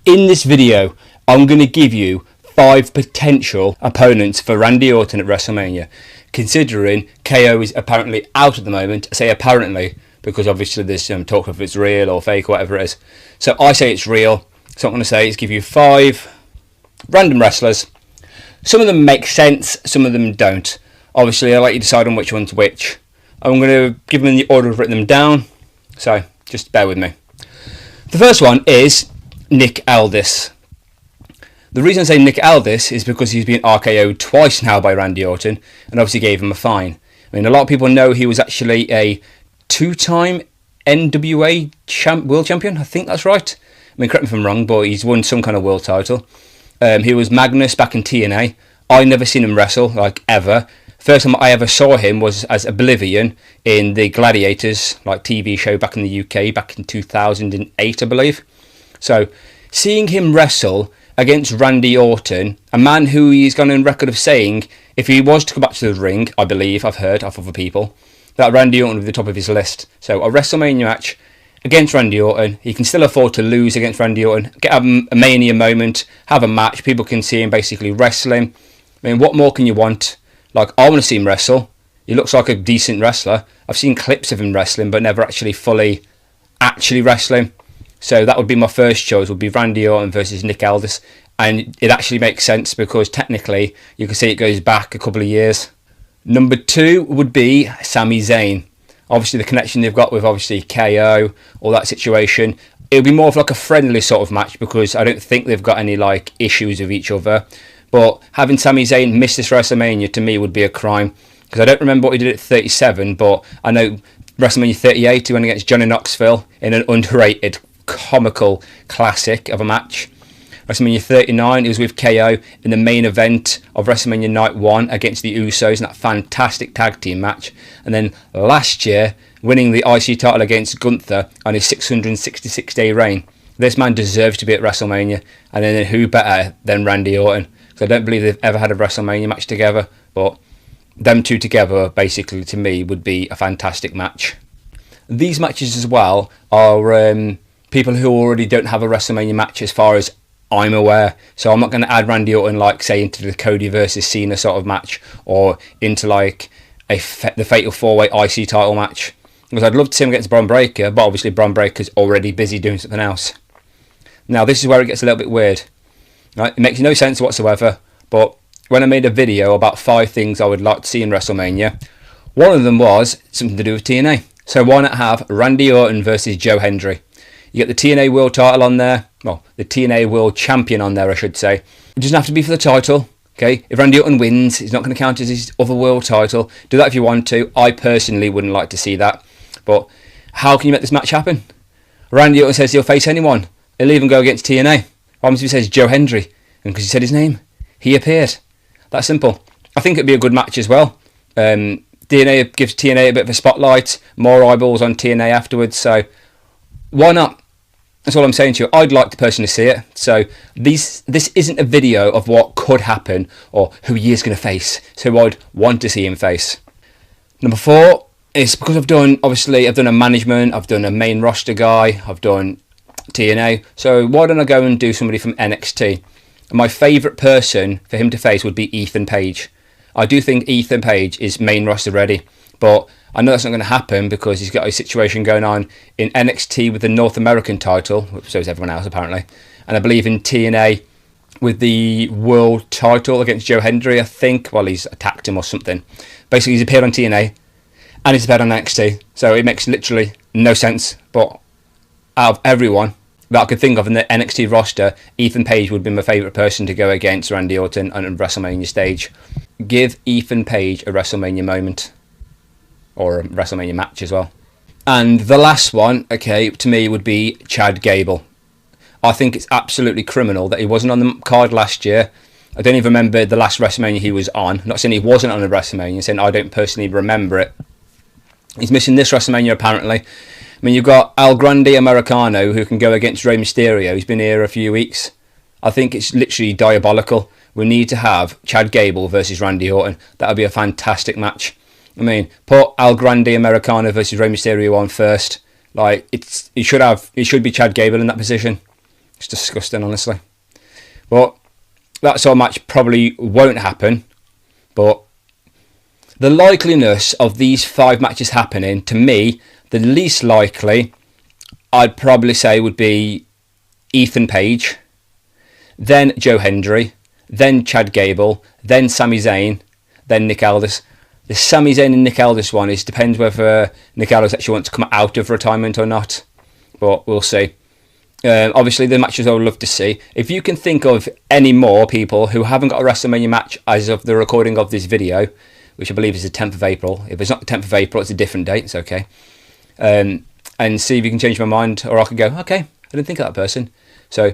In this video, I'm going to give you 5 potential opponents for Randy Orton at WrestleMania, considering KO is apparently out at the moment. I say apparently because obviously there's some talk of it's real or fake or whatever it is. So I say it's real. So what I'm going to say is give you 5 random wrestlers. Some of them make sense, some of them don't. Obviously, I'll let you decide on which one's which. I'm going to give them in the order I've written them down, so just bear with me. The first one is Nick Aldis. The reason I say Nick Aldis is because he's been RKO'd twice now by Randy Orton, and obviously gave him a fine. I mean, a lot of people know he was actually a 2-time NWA world champion. I think that's right. I mean, correct me if I'm wrong, but he's won some kind of world title. He was Magnus back in TNA. I never seen him wrestle, like, ever. First time I ever saw him was as Oblivion in the Gladiators, like, TV show back in the UK, back in 2008, I believe. So, seeing him wrestle against Randy Orton, a man who he's gone on record of saying, if he was to come back to the ring, I believe, I've heard off other people, that Randy Orton would be the top of his list. So, a WrestleMania match against Randy Orton. He can still afford to lose against Randy Orton, get a Mania moment, have a match, people can see him basically wrestling. I mean, what more can you want? Like, I want to see him wrestle. He looks like a decent wrestler. I've seen clips of him wrestling, but never actually fully wrestling. So that would be my first choice, would be Randy Orton versus Nick Aldis. And it actually makes sense because technically you can see it goes back a couple of years. Number 2 would be Sami Zayn. Obviously the connection they've got with obviously KO, all that situation. It'll be more of like a friendly sort of match because I don't think they've got any like issues with each other. But having Sami Zayn miss this WrestleMania to me would be a crime. Because I don't remember what he did at 37, but I know WrestleMania 38 he went against Johnny Knoxville in an underrated, comical classic of a match. WrestleMania 39 he was with KO in the main event of WrestleMania Night 1 against the Usos in that fantastic tag team match. And then last year, winning the IC title against Gunther on his 666-day reign. This man deserves to be at WrestleMania. And then who better than Randy Orton? I don't believe they've ever had a WrestleMania match together, but them two together basically to me would be a fantastic match. These matches as well are people who already don't have a WrestleMania match as far as I'm aware, so I'm not going to add Randy Orton like say into the Cody versus Cena sort of match or into like the Fatal 4-Way IC title match, because I'd love to see him against Bron Breakker, but obviously Bron Breakker's already busy doing something else. Now this is where it gets a little bit weird. Right? It makes no sense whatsoever, but when I made a video about 5 things I would like to see in WrestleMania, one of them was something to do with TNA. So why not have Randy Orton versus Joe Hendry? You get the TNA World title on there, well, the TNA World Champion on there I should say. It doesn't have to be for the title, okay? If Randy Orton wins, it's not going to count as his other world title. Do that if you want to. I personally wouldn't like to see that, but how can you make this match happen? Randy Orton says he'll face anyone. He'll even go against TNA. What happens if he says Joe Hendry? And because he said his name, he appeared. That simple. I think it'd be a good match as well. DNA gives TNA a bit of a spotlight, more eyeballs on TNA afterwards, so why not? That's all I'm saying to you. I'd like to personally see it. So this isn't a video of what could happen or who he is going to face. So I'd want to see him face. Number 4 is because I've done a management, I've done a main roster guy, I've done TNA. So why don't I go and do somebody from NXT? My favourite person for him to face would be Ethan Page. I do think Ethan Page is main roster ready, but I know that's not going to happen because he's got a situation going on in NXT with the North American title, so is everyone else apparently, and I believe in TNA with the world title against Joe Hendry, I think. Well, he's attacked him or something. Basically, he's appeared on TNA and he's appeared on NXT, so it makes literally no sense. But out of everyone that I could think of in the NXT roster, Ethan Page would be my favourite person to go against Randy Orton on a WrestleMania stage. Give Ethan Page a WrestleMania moment. Or a WrestleMania match as well. And the last one, okay, to me would be Chad Gable. I think it's absolutely criminal that he wasn't on the card last year. I don't even remember the last WrestleMania he was on. I'm not saying he wasn't on a WrestleMania, I'm saying I don't personally remember it. He's missing this WrestleMania apparently. I mean, you've got El Grande Americano who can go against Rey Mysterio. He's been here a few weeks. I think it's literally diabolical. We need to have Chad Gable versus Randy Orton. That would be a fantastic match. I mean, put El Grande Americano versus Rey Mysterio on first. Like, it should be Chad Gable in that position. It's disgusting, honestly. But that sort of match probably won't happen. But the likeliness of these 5 matches happening, to me, the least likely, I'd probably say would be Ethan Page, then Joe Hendry, then Chad Gable, then Sami Zayn, then Nick Aldis. The Sami Zayn and Nick Aldis one depends whether Nick Aldis actually wants to come out of retirement or not. But we'll see. Obviously, the matches I would love to see. If you can think of any more people who haven't got a WrestleMania match as of the recording of this video, which I believe is the 10th of April. If it's not the 10th of April, it's a different date. It's okay. And see if you can change my mind, or I could go, okay, I didn't think of that person. So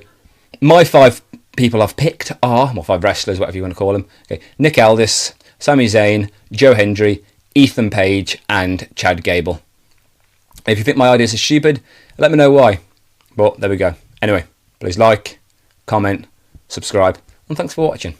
my 5 people I've picked are, well, 5 wrestlers, whatever you want to call them. Okay, Nick Aldis, Sami Zayn, Joe Hendry, Ethan Page, and Chad Gable. If you think my ideas are stupid, let me know why. But there we go. Anyway, please like, comment, subscribe, and thanks for watching.